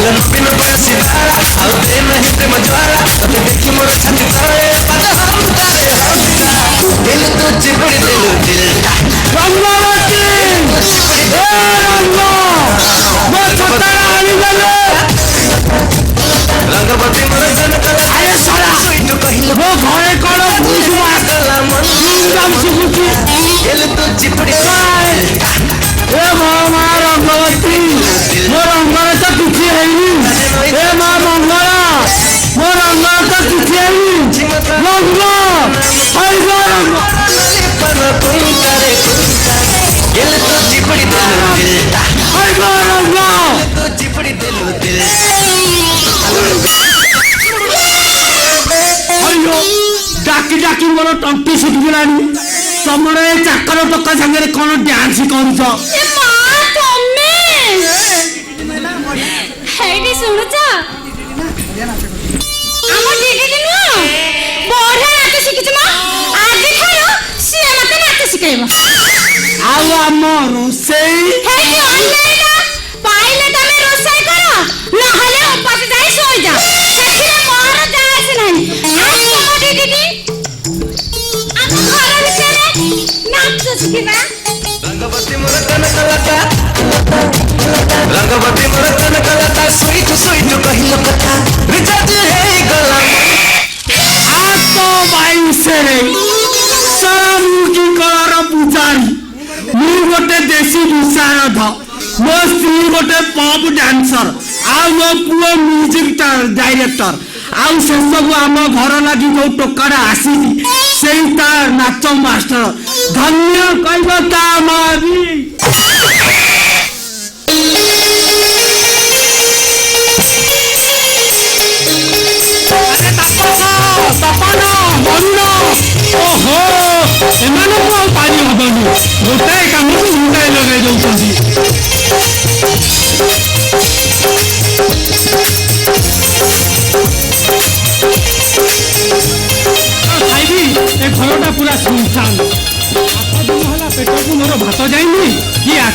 बिन बसी धारा आउ दे नहीं प्रेम ज्वाला तते देखी मोर छाती तले पद हम तारे दिल तो चिपड़ी दिल रंगवती ए रंग मो छतारा आनी गले रंगवती मोर जनकल अरे साला स्वीट कहिलो वो घरे कोन पुलिस गला मन नाम सुखी दिल तो चिपड़ी ए मां रंगवती मोर अंगरे तो किछि हेनी ए मां मंगला मोर अंगरे तो किछि हेनी रंग हाय रंग पर तुम करे दिल तो चिपड़ी दिल हाय रंग तो चिपड़ी दिल अयो डाकी डाकी मोर टंटी सुखिलानी तमरे चाकर टका संगे कोन डांस करूछ ए मां तम्मे हेडी सुनुछ हम दीदी दिनु बढा नाच शिखिछ म आज खायो से मते नाच शिखाइबो आउ हमर सेई हेडी ऑनलाइन पाइले तमे रोसई करो नहले उपास जाई सोई जा सेखिले मोर जास नाही आज तुम दीदी हम घर विषय नाच शिखिबा रंगवती मोर कनकलता रंगवती मोर कनकलता स्वीट स्वीट कहिलो कथा रिचार्ज हे गला आ तो भाई से रे सारा मुकी कलर पुजारी मु गोटे देसी विशारद मो स्त्री गोटे पॉप डांसर आ मो पुओ म्यूजिक डायरेक्टर आउ से सब आम घर लगी जो टोकाड़ा आसी से तार नाच मास्टर धन्य कहबो ता मारी सपना मन्न ओहो एमाने को पानी हबनी गोटाए काम को मुंडाई लगाई दउछंती खाइबी ए घरटा पूरा सुनसान आठ दिन होला पेट को मोर भात जाइनी कि 8